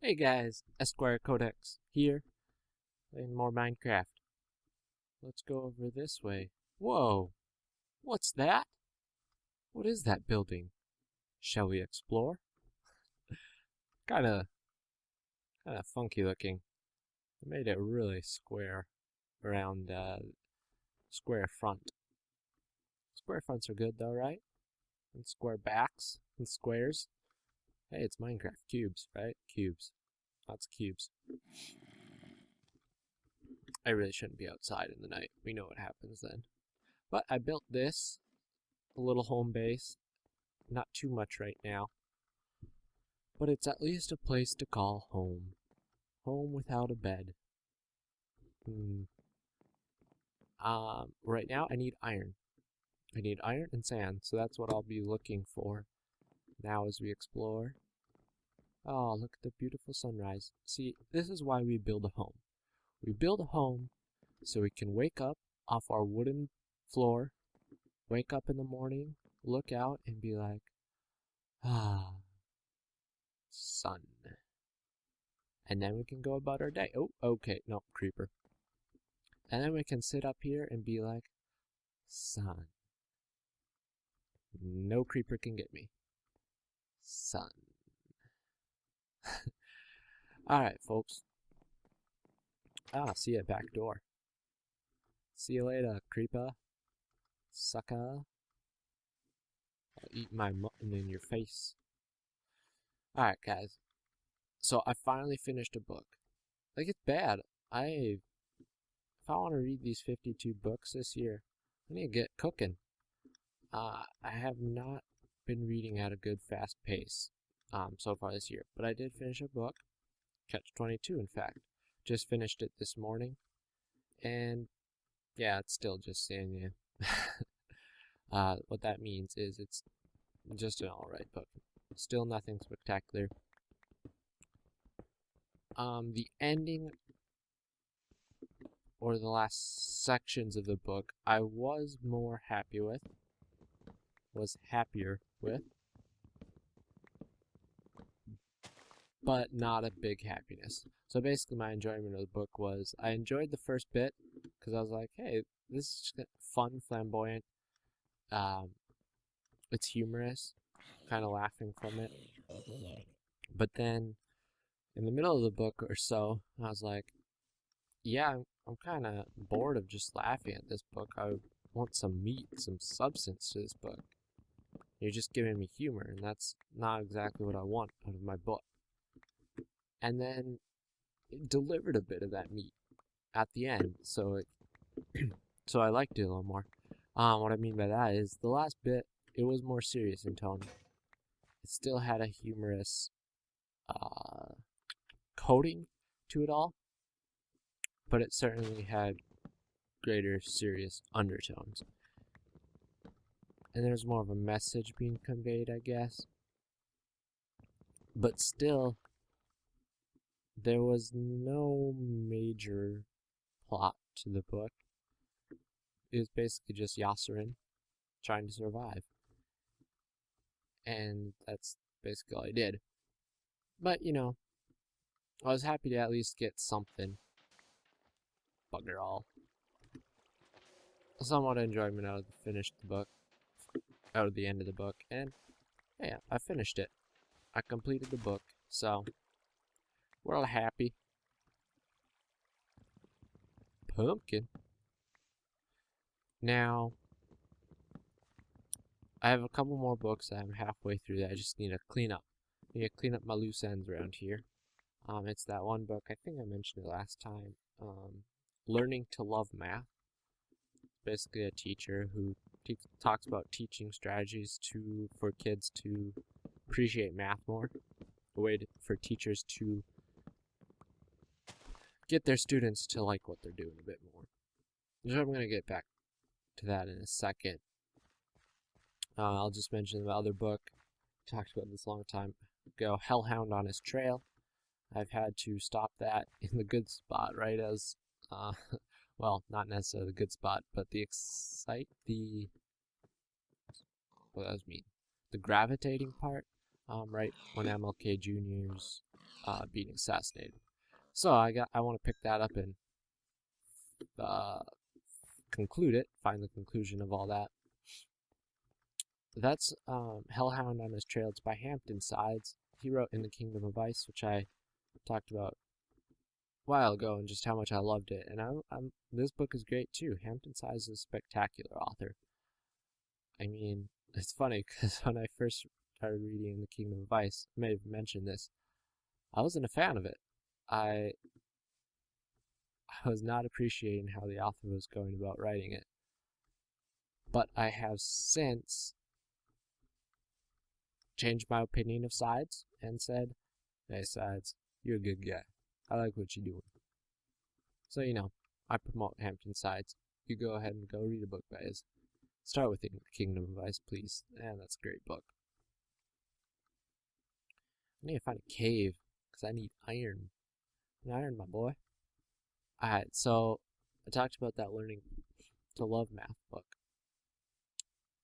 Hey guys, Esquire Codex here, playing more Minecraft. Let's go over this way. Whoa! What's that? What is that building? Shall we explore? Kinda funky looking. They made it really square around square front. Square fronts are good though, right? And square backs and squares. Hey, it's Minecraft. Cubes, right? Cubes. Lots of cubes. I really shouldn't be outside in the night. We know what happens then. But I built this, a little home base. Not too much right now. But it's at least a place to call home. Home without a bed. Right now I need iron. I need iron and sand, so that's what I'll be looking for now as we explore. Oh, look at the beautiful sunrise. See, this is why we build a home. We build a home so we can wake up off our wooden floor, wake up in the morning, look out, and be like, ah, sun. And then we can go about our day. Oh, okay, no, creeper. And then we can sit up here and be like, sun. No creeper can get me. Sun. Alright, folks. See you at back door. See you later, creeper. Sucker. I'll eat my mutton in your face. Alright, guys. So I finally finished a book. Like, it's bad. If I want to read these 52 books this year, I need to get cooking. I have not been reading at a good fast pace so far this year, but I did finish a book, Catch 22 in fact. Just finished it this morning, and yeah, it's still just saying you. What that means is it's just an alright book. Still nothing spectacular. The ending or the last sections of the book I was happier with, but not a big happiness. So basically my enjoyment of the book was, I enjoyed the first bit, because I was like, hey, this is just fun, flamboyant, it's humorous, kind of laughing from it. But then, in the middle of the book or so, I was like, yeah, I'm kind of bored of just laughing at this book. I want some meat, some substance to this book. You're just giving me humor, and that's not exactly what I want out of my book. And then it delivered a bit of that meat at the end, so I liked it a little more. What I mean by that is the last bit, it was more serious in tone. It still had a humorous coating to it all, but it certainly had greater serious undertones. And there's more of a message being conveyed, I guess. But still, there was no major plot to the book. It was basically just Yasserin trying to survive. And that's basically all I did. But, you know, I was happy to at least get something. Bugger all. Somewhat enjoyment out of the end of the book, and yeah, I finished it. I completed the book, so we're all happy. Pumpkin. Now, I have a couple more books that I'm halfway through that I just need to clean up. I need to clean up my loose ends around here. It's that one book, I think I mentioned it last time, Learning to Love Math. Basically a teacher who talks about teaching strategies for kids to appreciate math more. A way for teachers to get their students to like what they're doing a bit more. So I'm going to get back to that in a second. I'll just mention the other book. I talked about this a long time ago, Hellhound on His Trail. I've had to stop that in the good spot, right as well, not necessarily the good spot, but what does mean? The gravitating part, right when MLK Jr.'s being assassinated. So I want to pick that up and conclude it, find the conclusion of all that. That's Hellhound on His Trail. It's by Hampton Sides. He wrote In the Kingdom of Ice, which I talked about a while ago, and just how much I loved it. And this book is great too. Hampton Sides is a spectacular author. I mean, it's funny because when I first started reading In the Kingdom of Ice, I may have mentioned this, I wasn't a fan of it. I was not appreciating how the author was going about writing it. But I have since changed my opinion of Sides and said, hey Sides, you're a good guy. I like what you're doing. So, I promote Hampton Sides. You go ahead and go read a book by his. Start with The Kingdom of Ice, please. And that's a great book. I need to find a cave, because I need iron. Iron, my boy. Alright, so I talked about that Learning to Love Math book.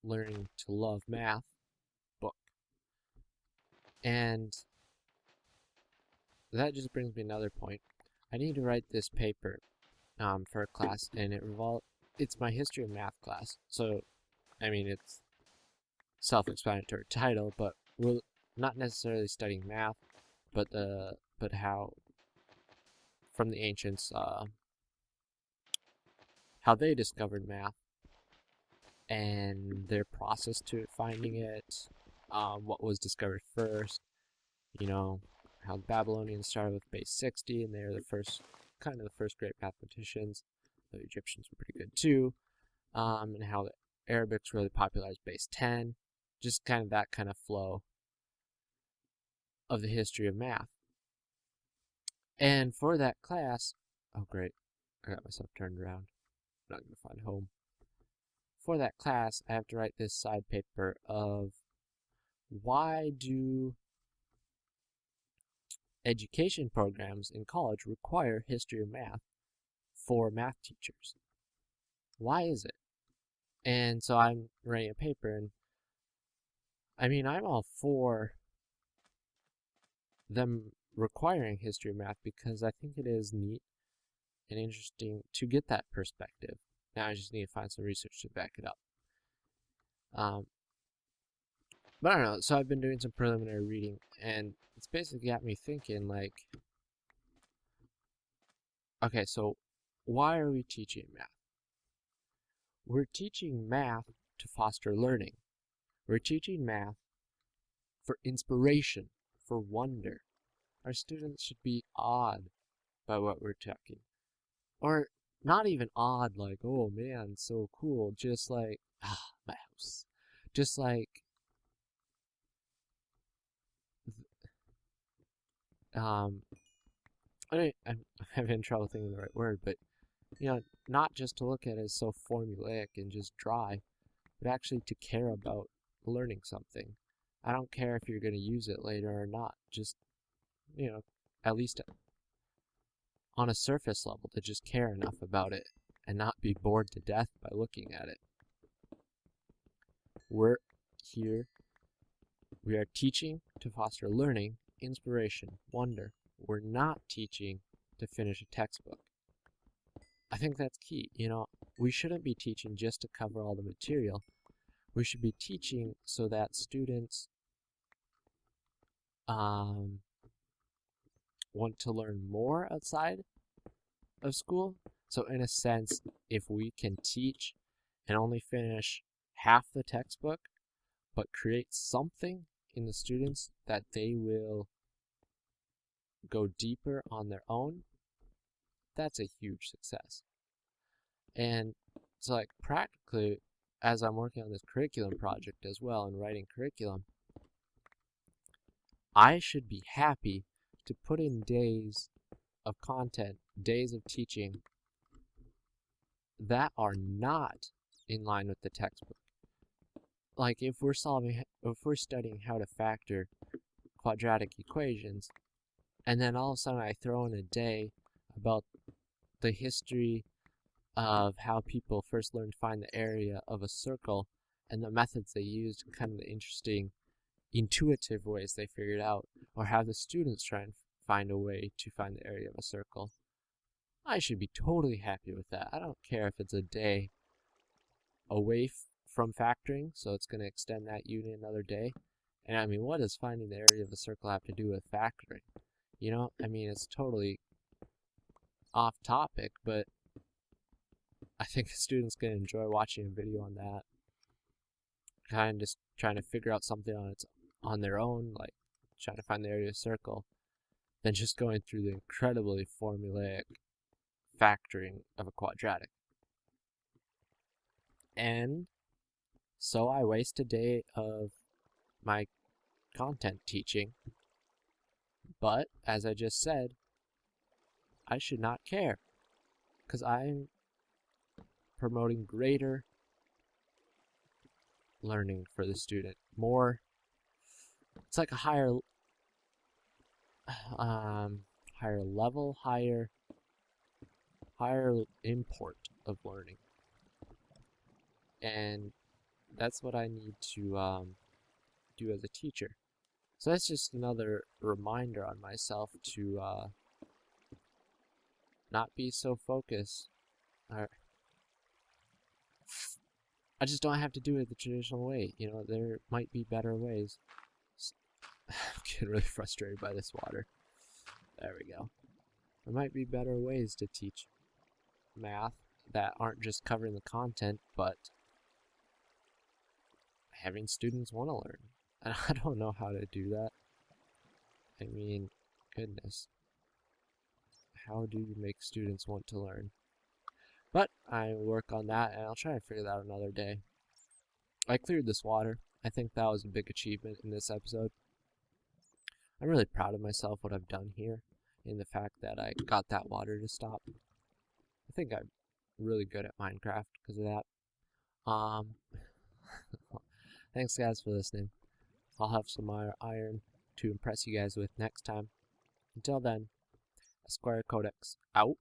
Learning to Love Math book. And that just brings me another point. I need to write this paper for a class, and it's my history of math class. So, I mean, it's self-explanatory title, but we're not necessarily studying math, but how from the ancients, how they discovered math and their process to finding it, what was discovered first, how the Babylonians started with base 60, and they're the first great mathematicians. The Egyptians were pretty good too, and how the Arabics really popularized base 10, just kind of that kind of flow of the history of math. And for that class, oh great, I got myself turned around. I'm not going to find home. For that class, I have to write this side paper of why do education programs in college require history of math for math teachers. Why is it? And so I'm writing a paper, and I mean, I'm all for them requiring history of math because I think it is neat and interesting to get that perspective. Now I just need to find some research to back it up. But I don't know, so I've been doing some preliminary reading, and it's basically got me thinking, like, okay, so why are we teaching math? We're teaching math to foster learning. We're teaching math for inspiration, for wonder. Our students should be awed by what we're talking. Or not even awed, like, oh man, so cool, just like, my house. Just like, I'm having trouble thinking of the right word, but, not just to look at it as so formulaic and just dry, but actually to care about learning something. I don't care if you're going to use it later or not, just, at least on a surface level, to just care enough about it and not be bored to death by looking at it. We're here, we are teaching to foster learning, inspiration, wonder. We're not teaching to finish a textbook. I think that's key. We shouldn't be teaching just to cover all the material. We should be teaching so that students want to learn more outside of school. So in a sense, if we can teach and only finish half the textbook, but create something in the students that they will go deeper on their own, that's a huge success. And so, like, practically, as I'm working on this curriculum project as well and writing curriculum, I should be happy to put in days of content, days of teaching that are not in line with the textbook. Like, if we're studying how to factor quadratic equations, and then all of a sudden I throw in a day about the history of how people first learned to find the area of a circle and the methods they used, kind of the interesting intuitive ways they figured out, or how the students try and find a way to find the area of a circle. I should be totally happy with that. I don't care if it's a day away from factoring, so it's going to extend that unit another day. And I mean, what does finding the area of a circle have to do with factoring? You know, I mean, it's totally off topic, but I think the student's going to enjoy watching a video on that. Kind of just trying to figure out something on their own, like trying to find the area of a circle, than just going through the incredibly formulaic factoring of a quadratic. And so I waste a day of my content teaching, but as I just said, I should not care, because I'm promoting greater learning for the student. More, it's like a higher level, higher import of learning. And that's what I need to do as a teacher. So that's just another reminder on myself to not be so focused. I just don't have to do it the traditional way. You know, there might be better ways. I'm getting really frustrated by this water. There we go. There might be better ways to teach math that aren't just covering the content, but having students want to learn. And I don't know how to do that. I mean, goodness. How do you make students want to learn? But I work on that, and I'll try to figure that out another day. I cleared this water. I think that was a big achievement in this episode. I'm really proud of myself, what I've done here, in the fact that I got that water to stop. I think I'm really good at Minecraft because of that. Thanks guys for listening. I'll have some iron to impress you guys with next time. Until then, Esquire Codex out.